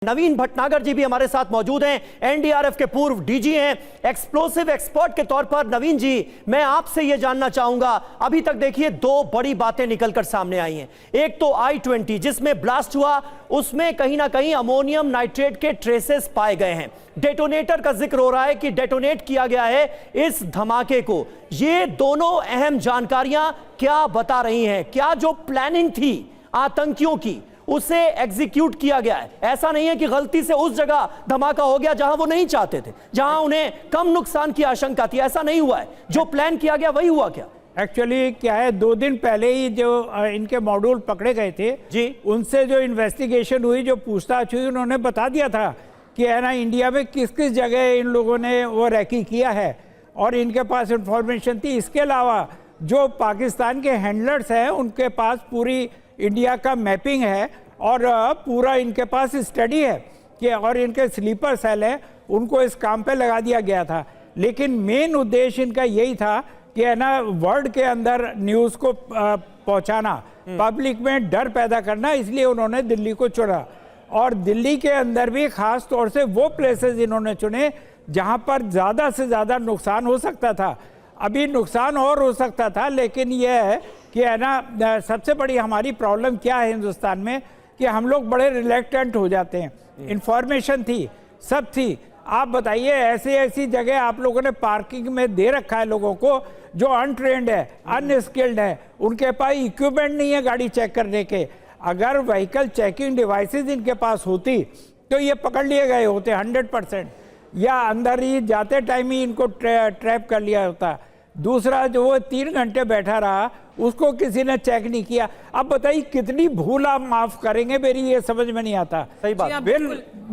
नवीन भटनागर जी भी हमारे साथ मौजूद हैं, एनडीआरएफ के पूर्व डीजी हैं, एक्सप्लोसिव एक्सपर्ट के तौर पर। नवीन जी, मैं आपसे यह जानना चाहूंगा, अभी तक देखिए दो बड़ी बातें निकलकर सामने आई हैं। एक तो I-20 जिसमें ब्लास्ट हुआ, उसमें कहीं ना कहीं अमोनियम नाइट्रेट के ट्रेसेस पाए गए हैं। डेटोनेटर का जिक्र हो रहा है कि डेटोनेट किया गया है इस धमाके को। ये दोनों अहम जानकारियां क्या बता रही हैं? क्या जो प्लानिंग थी आतंकियों की उसे एग्जीक्यूट किया गया है? ऐसा नहीं है कि गलती से उस जगह धमाका हो गया जहां वो नहीं चाहते थे, जहां उन्हें कम नुकसान की आशंका थी। ऐसा नहीं हुआ है, जो प्लान किया गया वही हुआ क्या? एक्चुअली क्या है, 2 दिन पहले ही जो इनके मॉड्यूल पकड़े गए थे जी, उनसे जो इन्वेस्टिगेशन हुई, जो पूछताछ हुई, उन्होंने बता दिया था कि है ना इंडिया में किस किस जगह इन लोगों ने वो रैकी किया है और इनके पास इंफॉर्मेशन थी। इसके अलावा जो पाकिस्तान के हैंडलर्स हैं उनके पास पूरी इंडिया का मैपिंग है और पूरा इनके पास स्टडी है कि और इनके स्लीपर सेल हैं, उनको इस काम पे लगा दिया गया था। लेकिन मेन उद्देश्य इनका यही था कि है ना वर्ल्ड के अंदर न्यूज़ को पहुंचाना, पब्लिक में डर पैदा करना, इसलिए उन्होंने दिल्ली को चुना। और दिल्ली के अंदर भी खास तौर से वो प्लेसेस इन्होंने चुने जहां पर ज़्यादा से ज़्यादा नुकसान हो सकता था। अभी नुकसान और हो सकता था, लेकिन यह है कि है ना सबसे बड़ी हमारी प्रॉब्लम क्या है हिंदुस्तान में कि हम लोग बड़े रिलेक्टेंट हो जाते हैं। इंफॉर्मेशन थी, सब थी। आप बताइए, ऐसी ऐसी जगह आप लोगों ने पार्किंग में दे रखा है लोगों को जो अनट्रेंड है, अनस्किल्ड है, उनके पास इक्विपमेंट नहीं है गाड़ी चेक करने के। अगर व्हीकल चेकिंग डिवाइसेस इनके पास होती तो ये पकड़ लिए गए होते 100%, या अंदर ही जाते टाइम ही इनको ट्रैप कर लिया होता। दूसरा, जो वो 3 घंटे बैठा रहा उसको किसी ने चेक नहीं किया। अब बताइए कितनी भूल आप माफ करेंगे, मेरी ये समझ में नहीं आता। सही बात।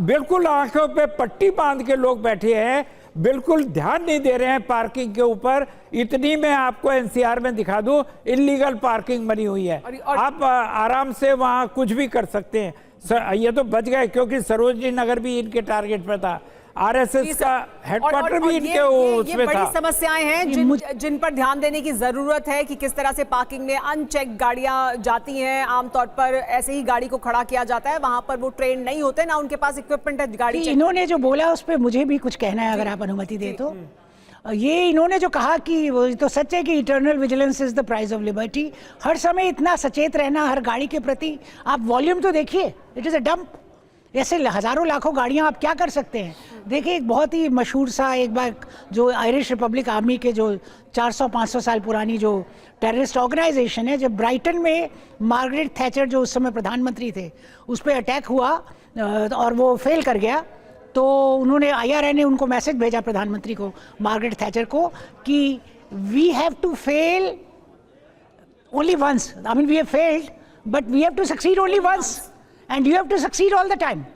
बिल्कुल आंखों पे पट्टी बांध के लोग बैठे हैं, बिल्कुल ध्यान नहीं दे रहे हैं पार्किंग के ऊपर। इतनी मैं आपको एनसीआर में दिखा दूं, इलीगल पार्किंग बनी हुई है। आप आराम से वहां कुछ भी कर सकते हैं। ये तो बच गए क्योंकि सरोजनी नगर भी इनके टारगेट पे था, आरएसएस का हेडक्वार्टर भी इनके उसमें था। बड़ी समस्याएं हैं जिन पर ध्यान देने की जरूरत है कि किस तरह से पार्किंग में अनचेक गाड़ियां जाती हैं। आमतौर पर ऐसे ही गाड़ी को खड़ा किया जाता है, वहां पर वो ट्रेन नहीं होते, ना उनके पास इक्विपमेंट है गाड़ी। इन्होंने जो बोला उस पर मुझे भी कुछ कहना है, अगर आप अनुमति दे तो। ये इन्होंने जो कहा कि वो तो सच है कि eternal vigilance is the price of liberty. हर समय इतना सचेत रहना हर गाड़ी के प्रति। आप वॉल्यूम तो देखिए, इट इज अ डंप। ऐसे हजारों लाखों गाड़ियां आप क्या कर सकते हैं? देखिए, एक बहुत ही मशहूर सा एक बार जो आयरिश रिपब्लिक आर्मी के जो 400-500 साल पुरानी जो टेररिस्ट ऑर्गेनाइजेशन है, जब ब्राइटन में मार्गरेट थैचर जो उस समय प्रधानमंत्री थे उस पर अटैक हुआ और वो फेल कर गया, तो उन्होंने IRA ने उनको मैसेज भेजा प्रधानमंत्री को, मार्गरेट थैचर को, कि we have to fail only once. I mean we have failed but we have to succeed only once and you have to succeed all the time।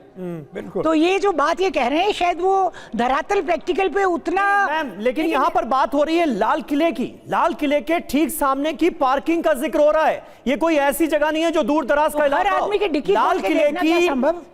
बिल्कुल। तो ये जो बात ये कह रहे हैं, शायद वो धरातल प्रैक्टिकल पे उतना मैम, लेकिन यहाँ पर बात हो रही है लाल किले की। लाल किले के ठीक सामने की पार्किंग का जिक्र हो रहा है। ये कोई ऐसी जगह नहीं है जो दूर दराज का इलाका हो। लाल किले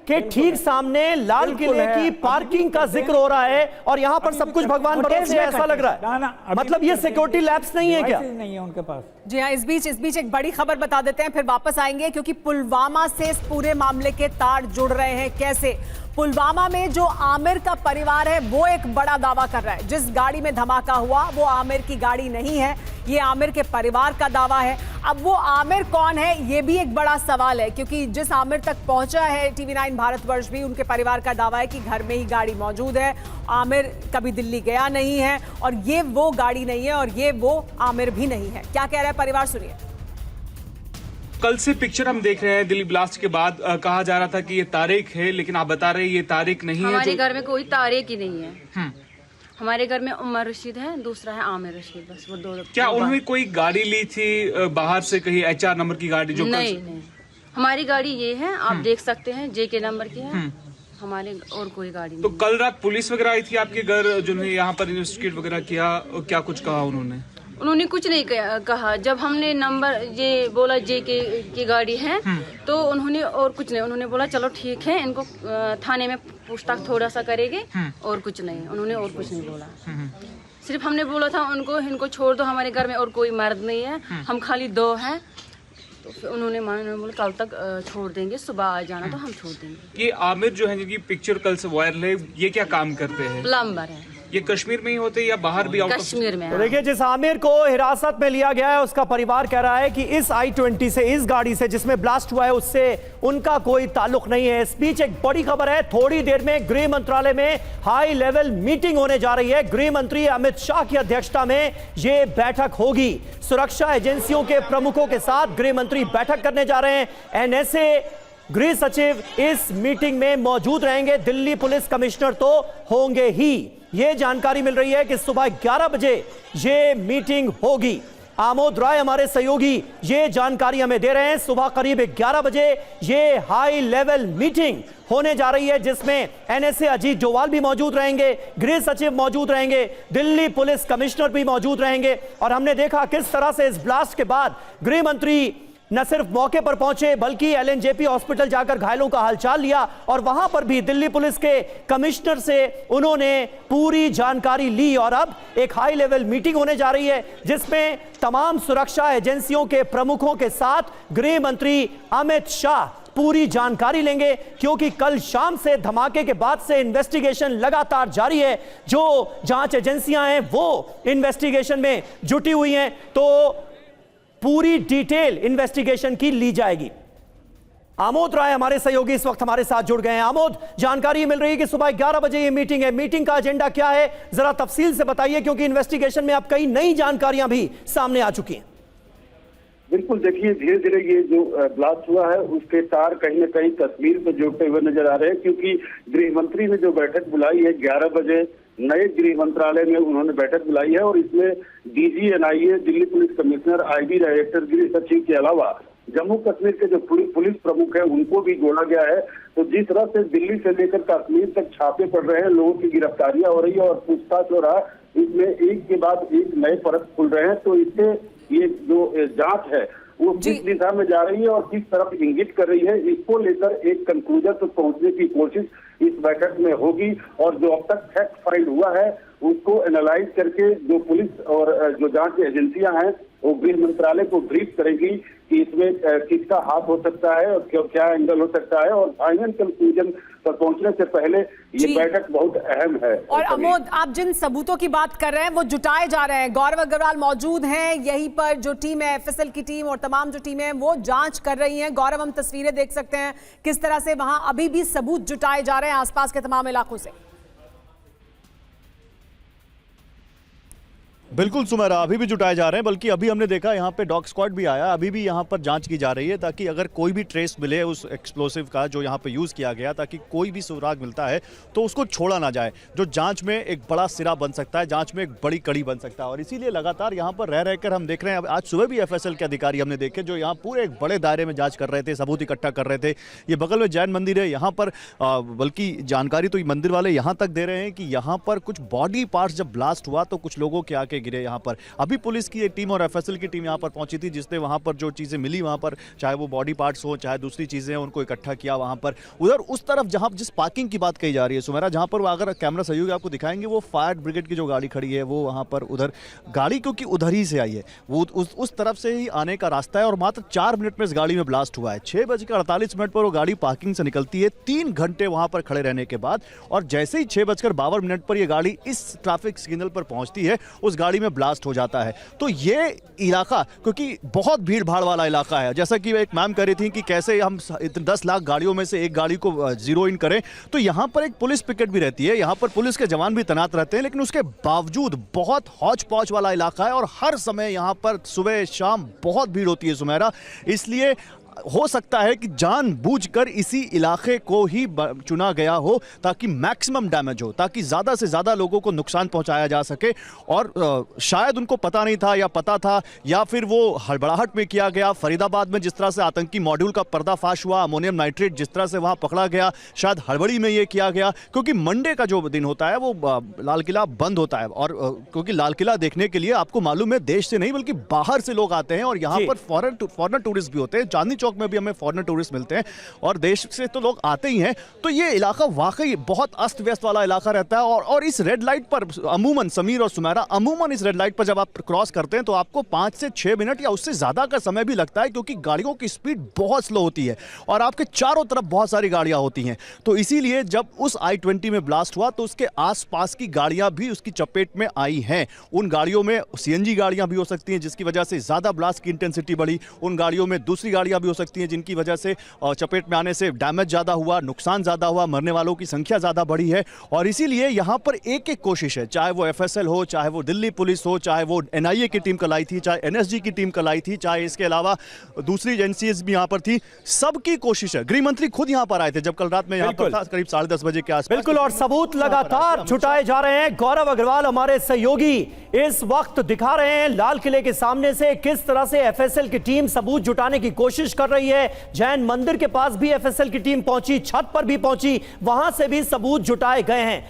के ठीक सामने लाल किले की पार्किंग का जिक्र हो रहा है और यहाँ पर सब कुछ भगवान भरोसे ऐसा लग रहा है। मतलब ये सिक्योरिटी लैब्स नहीं है क्या? नहीं है उनके पास। जी हाँ, इस बीच एक बड़ी खबर बता देते हैं, फिर वापस आएंगे, क्योंकि पुलवामा से इस पूरे मामले के तार जुड़ रहे हैं। कैसे? पुलवामा में जो आमिर का परिवार है वो एक बड़ा दावा कर रहा है, जिस गाड़ी में धमाका हुआ वो आमिर की गाड़ी नहीं है, ये आमिर के परिवार का दावा है। अब वो आमिर कौन है, ये भी एक बड़ा सवाल है, क्योंकि जिस आमिर तक पहुंचा है TV9 भारतवर्ष भी, उनके परिवार का दावा है कि घर में ही गाड़ी मौजूद है, आमिर कभी दिल्ली गया नहीं है और ये वो गाड़ी नहीं है और ये वो आमिर भी नहीं है। क्या कह रहा है परिवार, सुनिए। कल से पिक्चर हम देख रहे हैं दिल्ली ब्लास्ट के बाद। कहा जा रहा था कि ये तारीख है, लेकिन आप बता रहे हैं ये तारीख नहीं है। हमारे घर में कोई तारीख ही नहीं है। हमारे घर में उमर रशीद है, दूसरा है आमिर रशीद, बस वो दो। क्या उन्होंने कोई गाड़ी ली थी बाहर से, कहीं HR नंबर की गाड़ी? जो नहीं, हमारी गाड़ी ये है, आप देख सकते हैं, JK नंबर की है हमारे, और कोई गाड़ी नहीं। तो कल रात पुलिस वगैरह आई थी आपके घर, जिन्होंने यहाँ पर इन्वेस्टिगेट वगैरह किया? क्या कुछ कहा उन्होंने? उन्होंने कुछ नहीं कहा। जब हमने नंबर ये बोला JK की गाड़ी है, तो उन्होंने और कुछ नहीं, उन्होंने बोला चलो ठीक है, इनको थाने में पूछताछ थोड़ा सा करेंगे, और कुछ नहीं, उन्होंने और कुछ नहीं बोला। सिर्फ हमने बोला था उनको, इनको छोड़ दो, हमारे घर में और कोई मर्द नहीं है, हम खाली 2 हैं, तो फिर उन्होंने बोला कल तक छोड़ देंगे, सुबह आ जाना, तो हम छोड़ देंगे। ये आमिर जो है जिनकी पिक्चर कल से वायरल है, ये क्या काम करते हैं? प्लम्बर है। ये कश्मीर में ही होते हैं या बाहर भी? कश्मीर में। तो देखिए, जिस आमिर को हिरासत में लिया गया है उसका परिवार कह रहा है कि इस I-20 से, इस गाड़ी से जिसमें ब्लास्ट हुआ है, उससे उनका कोई ताल्लुक नहीं है। इस बीच एक बड़ी खबर है, थोड़ी देर में गृह मंत्रालय में हाई लेवल मीटिंग होने जा रही है। गृह मंत्री अमित शाह की अध्यक्षता में यह बैठक होगी। सुरक्षा एजेंसियों के प्रमुखों के साथ गृह मंत्री बैठक करने जा रहे हैं। NSA गृह सचिव इस मीटिंग में मौजूद रहेंगे। दिल्ली पुलिस कमिश्नर तो होंगे ही। यह जानकारी मिल रही है कि सुबह 11 बजे यह मीटिंग होगी। आमोद राय हमारे सहयोगी ये जानकारी हमें दे रहे हैं। सुबह करीब 11 बजे ये हाई लेवल मीटिंग होने जा रही है, जिसमें NSA अजीत डोवाल भी मौजूद रहेंगे, गृह सचिव मौजूद रहेंगे, दिल्ली पुलिस कमिश्नर भी मौजूद रहेंगे। और हमने देखा किस तरह से इस ब्लास्ट के बाद गृह मंत्री न सिर्फ मौके पर पहुंचे बल्कि LNJP हॉस्पिटल जाकर घायलों का हालचाल लिया और वहां पर भी दिल्ली पुलिस के कमिश्नर से उन्होंने पूरी जानकारी ली। और अब एक हाई लेवल मीटिंग होने जा रही है जिसमें तमाम सुरक्षा एजेंसियों के प्रमुखों के साथ गृह मंत्री अमित शाह पूरी जानकारी लेंगे, क्योंकि कल शाम से धमाके के बाद से इन्वेस्टिगेशन लगातार जारी है। जो जांच एजेंसियां हैं वो इन्वेस्टिगेशन में जुटी हुई हैं, तो पूरी डिटेल इन्वेस्टिगेशन की ली जाएगी। आमोद राय हमारे सहयोगी इस वक्त हमारे साथ जुड़ गए हैं। आमोद, जानकारी मिल रही है कि सुबह 11 बजे ये मीटिंग है। मीटिंग का एजेंडा क्या है, जरा तफसील से बताइए, क्योंकि इन्वेस्टिगेशन में अब कई नई जानकारियां भी सामने आ चुकी हैं। बिल्कुल, देखिए धीरे धीरे ये जो ब्लास्ट हुआ है उसके तार कहीं न कहीं कश्मीर से जुड़ते हुए नजर आ रहे हैं, क्योंकि गृह मंत्री ने जो बैठक बुलाई है 11 बजे नए गृह मंत्रालय में उन्होंने बैठक बुलाई है, और इसमें DG NIA, Delhi police commissioner, IB director, गृह सचिव के अलावा जम्मू कश्मीर के जो पुलिस प्रमुख है उनको भी जोड़ा गया है। तो जिस तरह से दिल्ली से लेकर कश्मीर तक छापे पड़ रहे हैं, लोगों की गिरफ्तारियां हो रही है और पूछताछ हो रहा है, इसमें एक के बाद एक नए परत खुल रहे हैं। तो इससे ये जो जांच है वो किस दिशा में जा रही है और किस तरफ इंगित कर रही है, इसको लेकर एक कंक्लूजन तक पहुंचने की कोशिश इस बैठक में होगी। और जो अब तक फैक्ट फाइंड हुआ है उसको एनालाइज करके जो पुलिस और जो जांच एजेंसियां हैं वो गृह मंत्रालय को ब्रीफ करेगी कि इसमें किसका हाथ हो सकता है और क्या एंगल हो सकता है, और फाइनल कंक्लूजन पर पहुंचने से पहले ये बैठक बहुत अहम है। और अमोद, आप जिन सबूतों की बात कर रहे हैं वो जुटाए जा रहे हैं। गौरव अग्रवाल मौजूद हैं यहीं पर, जो टीम है FSL की टीम और तमाम जो टीमें हैं वो जांच कर रही हैं। गौरव, हम तस्वीरें देख सकते हैं किस तरह से वहां अभी भी सबूत जुटाए जा रहे हैं आसपास के तमाम इलाकों से। बिल्कुल सुमेरा, अभी भी जुटाए जा रहे हैं, बल्कि अभी हमने देखा यहाँ पे डॉग स्क्वाड भी आया, अभी भी यहाँ पर जांच की जा रही है ताकि अगर कोई भी ट्रेस मिले उस एक्सप्लोसिव का जो यहाँ पे यूज़ किया गया, ताकि कोई भी सुराग मिलता है तो उसको छोड़ा ना जाए, जो जांच में एक बड़ा सिरा बन सकता है, जांच में एक बड़ी कड़ी बन सकता है। और इसीलिए लगातार यहाँ पर रह रहकर हम देख रहे हैं। आज सुबह भी FSL के अधिकारी हमने देखे जो यहाँ पूरे एक बड़े दायरे में जाँच कर रहे थे, सबूत इकट्ठा कर रहे थे। ये बगल में जैन मंदिर है, यहाँ पर बल्कि जानकारी तो मंदिर वाले यहाँ तक दे रहे हैं कि यहाँ पर कुछ बॉडी पार्ट्स जब ब्लास्ट हुआ तो कुछ लोगों के आके गिरे यहाँ पर। अभी पुलिस की एक टीम और FSL की टीम यहाँ पर पहुंची थी, जिसने वहां पर जो चीजें मिली वहां पर, चाहे वो बॉडी पार्ट्स हो चाहे दूसरी चीजें हैं, उनको इकट्ठा किया वहां पर। उधर उस तरफ जहां जिस पार्किंग की बात कही जा रही है सुमेरा, जहां पर अगर कैमरा सहयोगी आपको दिखाएंगे वो फायर ब्रिगेड की जो गाड़ी खड़ी है वो वहां पर, उधर गाड़ी क्योंकि उधर ही से आई है, वो उस तरफ से ही आने का रास्ता है। और मात्र 4 मिनट में इस गाड़ी में ब्लास्ट हुआ है। 6:48 पर वो गाड़ी पार्किंग से निकलती है, 3 घंटे वहां पर खड़े रहने के बाद, और जैसे ही 6:52 पर यह गाड़ी इस ट्रैफिक सिग्नल पर पहुंचती है उस गाड़ी में ब्लास्ट हो जाता है। तो ये इलाका क्योंकि बहुत भीड़ भाड़ वाला इलाका है, जैसा कि एक मैम कह रही थी कि कैसे हम 10 लाख गाड़ियों में से एक गाड़ी को जीरो इन करें, तो यहाँ पर एक पुलिस पिकेट भी रहती है, यहाँ पर पुलिस के जवान भी तैनात रहते हैं, लेकिन उसके बावजूद बहुत हौच पौच वाला इलाका है और हर समय यहाँ पर सुबह शाम बहुत भीड़ होती है सुमेरा। इसलिए हो सकता है कि जानबूझकर इसी इलाके को ही चुना गया हो ताकि मैक्सिमम डैमेज हो, ताकि ज़्यादा से ज़्यादा लोगों को नुकसान पहुंचाया जा सके। और शायद उनको पता नहीं था या पता था, या फिर वो हड़बड़ाहट में किया गया। फरीदाबाद में जिस तरह से आतंकी मॉड्यूल का पर्दाफाश हुआ, अमोनियम नाइट्रेट जिस तरह से वहाँ पकड़ा गया, शायद हड़बड़ी में ये किया गया, क्योंकि मंडे का जो दिन होता है वो लाल किला बंद होता है। और क्योंकि लाल किला देखने के लिए आपको मालूम है देश से नहीं बल्कि बाहर से लोग आते हैं, और यहाँ पर फॉरेन टूरिस्ट भी होते हैं। चांदनी चौक में भी हमें फॉरेनर टूरिस्ट मिलते हैं और देश से तो लोग आते ही हैं। तो ये इलाका वाकई बहुत अस्त व्यस्त वाला इलाका रहता है और इस रेड लाइट पर अमूमन, समीर और सुमेरा, अमूमन इस रेड लाइट पर जब आप क्रॉस करते हैं तो आपको 5 से 6 मिनट या उससे ज़्यादा का समय भी लगता है, क्योंकि गाड़ियों की स्पीड बहुत स्लो होती है और आपके चारों तरफ बहुत सारी गाड़ियां होती हैं। तो इसीलिए जब उस I-20 में ब्लास्ट हुआ तो उसके आसपास की गाड़ियां भी उसकी चपेट में आई हैं। उन गाड़ियों में CNG गाड़ियां भी हो सकती हैं जिसकी वजह से ज़्यादा ब्लास्ट की इंटेंसिटी बढ़ी। उन गाड़ियों में दूसरी गाड़ियां भी हो सकती हैं जिनकी वजह से चपेट में आने से डैमेज ज़्यादा हुआ, नुकसान ज़्यादा हुआ, मरने वालों की संख्या ज़्यादा बढ़ी है। और इसीलिए यहाँ पर एक एक कोशिश है, चाहे वो FSL हो, चाहे वो दिल्ली पुलिस हो, चाहे वो NIA की टीम कल आई थी, चाहे NSG की टीम कल आई थी, चाहे इसके अलावा दूसरी एजेंसीज भी यहाँ पर थी, सबकी कोशिश है। गृह मंत्री खुद यहाँ पर आए थे जब कल रात में यहाँ पर था, करीब 10:30 बजे के आसपास। बिल्कुल, और सबूत लगातार जुटाए जा रहे हैं। गौरव अग्रवाल हमारे सहयोगी इस वक्त दिखा रहे हैं लाल किले के सामने से किस तरह से FSL की टीम सबूत जुटाने की कोशिश कर रही है। जैन मंदिर के पास भी FSL की टीम पहुंची, छत पर भी पहुंची, वहां से भी सबूत जुटाए गए हैं।